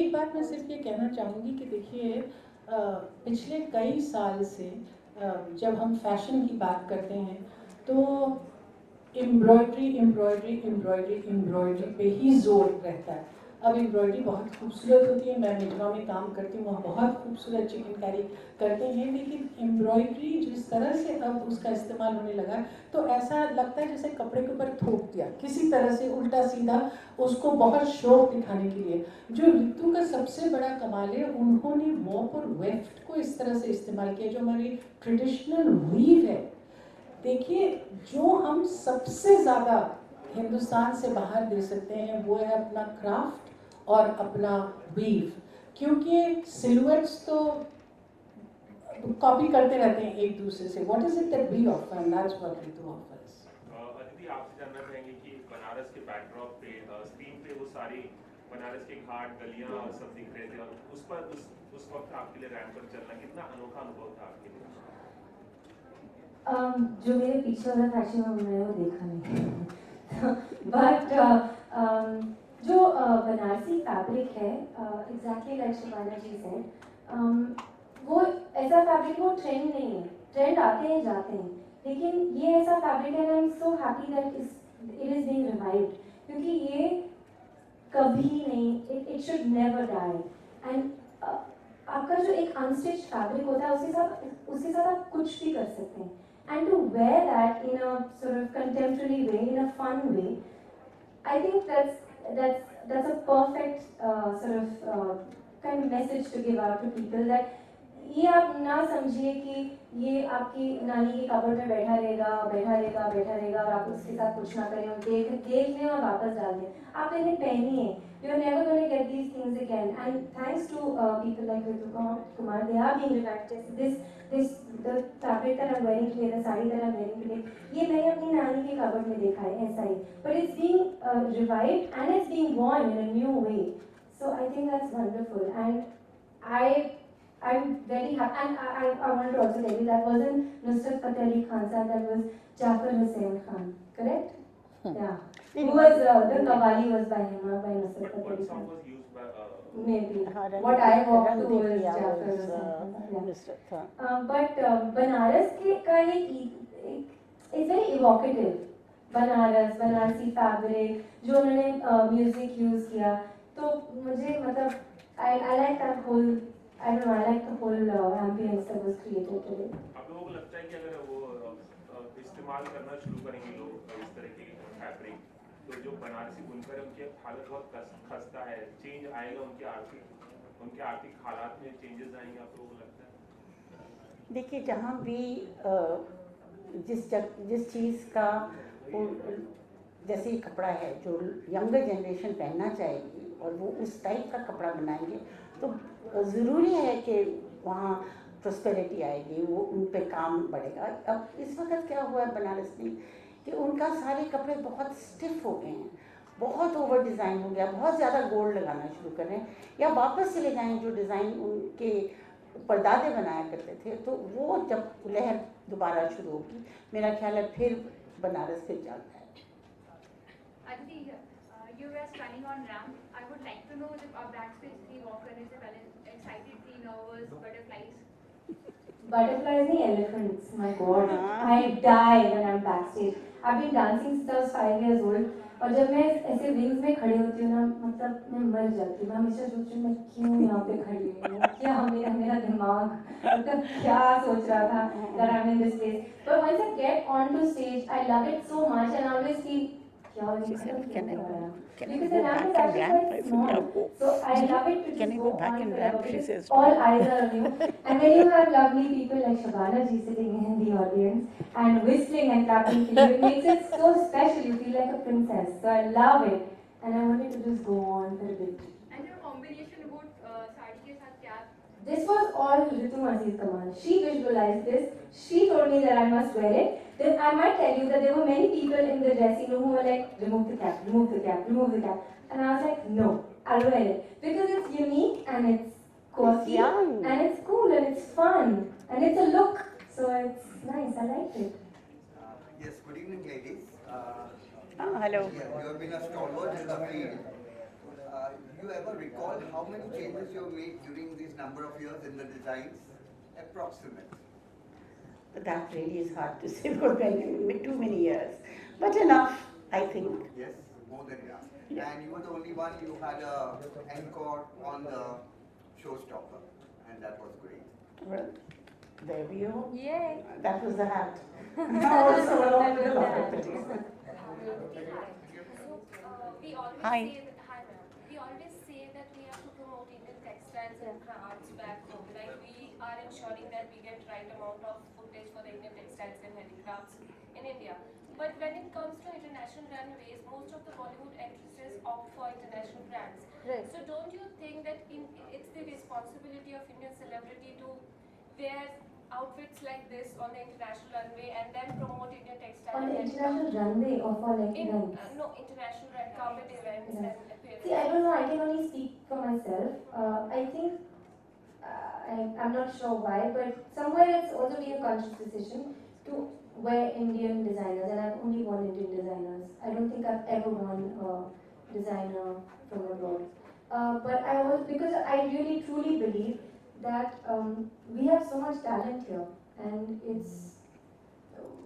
एक बात मैं सिर्फ ये कहना चाहूँगी कि देखिए पिछले कई साल से जब हम फैशन की बात करते हैं तो एम्ब्रॉयडरी एम्ब्रॉयडरी एम्ब्रॉयडरी एम्ब्रॉयडरी पे ही जोर रहता है। अब एम्ब्रॉयडरी बहुत खूबसूरत होती है, मैं मिजरा में काम करती हूँ, वहाँ बहुत खूबसूरत चिकनकारी करते हैं, लेकिन एम्ब्रॉयडरी जिस तरह से अब उसका इस्तेमाल होने लगा तो ऐसा लगता है जैसे कपड़े के ऊपर थोप दिया किसी तरह से उल्टा सीधा, उसको बहुत शौक दिखाने के लिए। जो ऋतु का सबसे बड़ा कमाल है, उन्होंने वॉप और वेफ्ट को इस तरह से इस्तेमाल किया जो हमारी ट्रेडिशनल वीव है। देखिए जो हम सबसे ज़्यादा हिंदुस्तान से बाहर दे सकते हैं वो है अपना क्राफ्ट और अपना वीव, क्योंकि सिलुएट्स तो कॉपी करते रहते हैं एक दूसरे से। What is it that we offer and that's what we do offer. Aditi, आपसे जानना चाहेंगे कि बनारस के बैकड्रॉप पे स्क्रीन पे वो सारी बनारस के घाट गलियां सब दिख रहे थे, और उस पर उस वक्त आपके लिए रैंप पर चलना कितना अनोखा अनुभव था आपके लिए? जो मेरे पीछे वाला फैशन है मैंने वो देखा नहीं बट जो बनारसी फैब्रिक है एग्जैक्टली लाइक शिवाना जी सेड, वो ऐसा फैब्रिक, वो ट्रेंड नहीं है, ट्रेंड आते हैं जाते हैं, लेकिन ये ऐसा फैब्रिक है, I am so happy that it is being revived, क्योंकि ये कभी नहीं, it should never die. And आपका जो एक अनस्टिच फैब्रिक होता है उसके साथ आप कुछ भी कर सकते हैं, and to wear that in a sort of contemporary way, in a fun way, I think that's a perfect sort of kind of message to give out to people, that ये आप ना समझिए कि ये आपकी नानी के कपबोर्ड में बैठा रहेगा और आप उसके साथ कुछ ना करें और देख लें और वापस डाल दें। आप इन्हें पहनिए, you are never going to get these things again, and thanks to people like Ritu Kumar, they are being revived. The fabric that I'm wearing today, the sari that I'm wearing today, ये मैंने अपनी नानी के cupboard में देखा है ऐसा ही, but it's being revived and it's being worn in a new way, so I think that's wonderful, and I'm very happy, and I wanted to also tell you that wasn't Nusrat Fateh Ali Khan sir, that was Jafar Hussain Khan, correct? Yeah. Who was the Qawwali was by him, not by Nusrat Fateh Ali Khan. What song was used by? Maybe. What I walked to was Jafar Hussain Khan. But Banaras का it's very evocative. Banaras, Banarsi fabric, जो उन्होंने music use किया, तो मुझे मतलब I like that whole, I don't know, I like the whole ambience that was created today. आप लोगों को लगता है कि अगर वो इस्तेमाल करना शुरू करेंगे लोग इस तरह के फैब्रिक, तो जो बनारसी बुनकर है उनकी हालत बहुत खस्ता है, चेंज आएगा उनके आर्थिक हालात में चेंजेस आएंगे, आप लोगों को लगता है? देखिए जहाँ भी जिस चीज़ का जैसे ये कपड़ा है जो यंगर जनरेशन पहनना चाहेगी और वो उस टाइप का कपड़ा बनाएंगे तो ज़रूरी है कि वहाँ प्रॉस्पेरिटी आएगी, वो उन पे काम बढ़ेगा। अब इस वक्त क्या हुआ है बनारस में कि उनका सारे कपड़े बहुत स्टिफ हो गए हैं, बहुत ओवर डिज़ाइन हो गया, बहुत ज़्यादा गोल्ड लगाना शुरू कर रहे हैं, या वापस चले जाएँ जो डिज़ाइन उनके परदादे बनाया करते थे, तो वो जब लहर दोबारा शुरू होगी मेरा ख्याल है फिर बनारस फिर चलता है। Aditi, you were standing on ramp. I would like to know जब आप backstage थी walk करने से पहले excited थी, nervous, butterflies? Butterflies नहीं, elephants. My God, I die when I'm backstage. I've been dancing since I was 5 years old. और जब मैं ऐसे wings में खड़ी होती हूँ ना, मतलब मैं मर जाती हूँ। मैं हमेशा सोचती हूँ मैं क्यों यहाँ पे खड़ी हूँ, क्या मेरा दिमाग मतलब क्या सोच रहा था that I'm in this place. But once I get onto stage, I love it so much and I always feel She said, can I because go the ramp back is and actually ramp? quite small. So I love it to Can I just go go back on and forever ramp? She because says, all eyes are on you. And when you have lovely people like Shabana ji sitting in the audience and whistling and clapping for you, it makes it so special. You feel like a princess. So I love it. And I wanted to just go on for a bit. And your combination about sari के साथ क्या? This was all Ritu Masi's command. She visualized this. She told me that I must wear it. Then I might tell you that there were many people in the dressing room who were like, remove the cap, remove the cap, remove the cap. And I was like, no, I'll wear it. Because it's unique and it's quirky and it's cool and it's fun and it's a look. So it's nice, I liked it. Yes, good evening ladies. hello. Yeah, you have been a stalwart in the field. you ever recall how many changes you made during these number of years in the designs? Approximate. That really is hard to say for too many years. But enough, I think. Yes, more than enough. Yeah. And you were the only one, you had a encore on the showstopper, and that was great. Well, there we go. Yay! That was the hat. Also along with the locket. We always Hi. say that, hi ma'am. We always say that we have to promote Indian textiles and crafts back home. Like we are ensuring that we get right amount of footage for the Indian textiles and handicrafts in India. But when it comes to international runways, most of the Bollywood actresses opt for international brands. Right. So don't you think that it's the responsibility of Indian celebrity to wear outfits like this on the international runway and then promote Indian textiles? On the and international runway or for like events? no, international red carpet events Yeah. and appearances. See, I don't know, I can only speak for myself. I think, I'm not sure why, but somewhere it's also been a conscious decision to wear Indian designers, and I've only worn Indian designers. I don't think I've ever worn a designer from abroad. But I was, because I really truly believe that we have so much talent here, and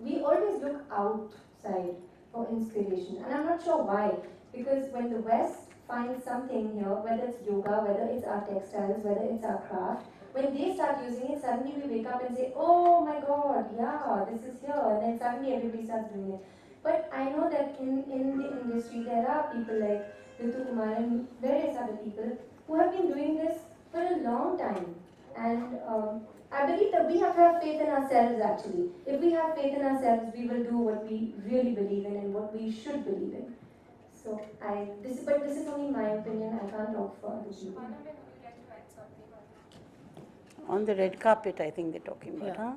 we always look outside for inspiration, and I'm not sure why, because when the West finds something here, whether it's yoga, whether it's our textiles, whether it's our craft, when they start using it, suddenly we wake up and say, oh my god, yeah, this is here, and then suddenly everybody starts doing it. But I know that in the industry there are people like Ritu Kumar and various other people who have been doing this for a long time, and I believe that we have to have faith in ourselves actually. If we have faith in ourselves, we will do what we really believe in and what we should believe in. So but this is only my opinion, I can't talk for other people. Shubhana, would you like to add something on that? On the red carpet, I think they're talking about, Yeah. huh?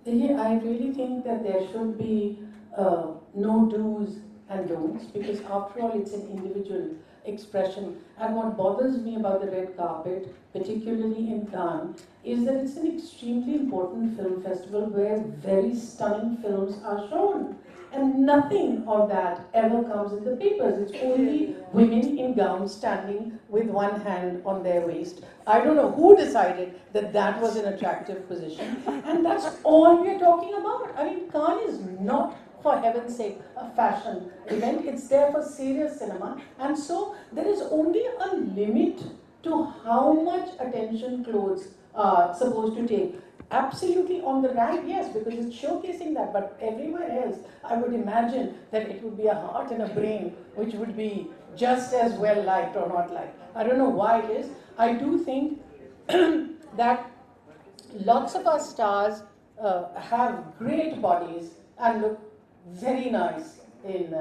Yeah, I really think that there should be no do's and don'ts, because after all it's an individual expression. And what bothers me about the red carpet, particularly in Cannes, is that it's an extremely important film festival where very stunning films are shown. And nothing of that ever comes in the papers. It's only women in gowns standing with one hand on their waist. I don't know who decided that that was an attractive position. And that's all we're talking about. I mean, Cannes is not, for heaven's sake, a fashion event. It's there for serious cinema. And so there is only a limit to how much attention clothes are supposed to take. Absolutely on the right, yes, because it's showcasing that, but everywhere else, I would imagine that it would be a heart and a brain which would be just as well liked or not liked. I don't know why it is. I do think that lots of our stars have great bodies and look very nice in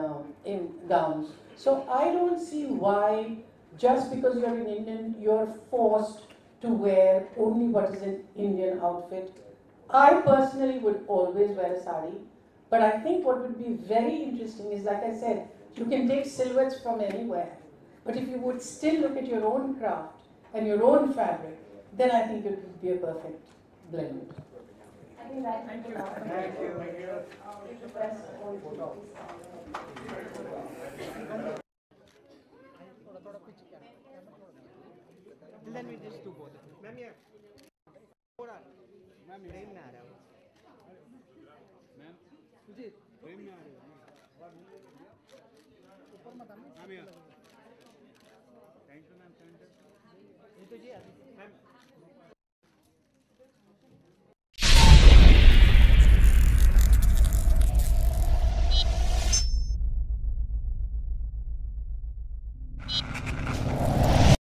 gowns. So I don't see why, just because you're an Indian, you're forced to wear only what is an Indian outfit. I personally would always wear a sari, but I think what would be very interesting is, like I said, you can take silhouettes from anywhere, but if you would still look at your own craft and your own fabric, then I think it would be a perfect blend. I think that thank you. Thank you. Then we just do both. Ma'am, yeah. Ma'am, frame में आ रहा है वो. Ma'am, मुझे frame में आ रहा है. ऊपर मत आना. Ma'am, yeah. Thank you, ma'am. ये तो जी. Ma'am.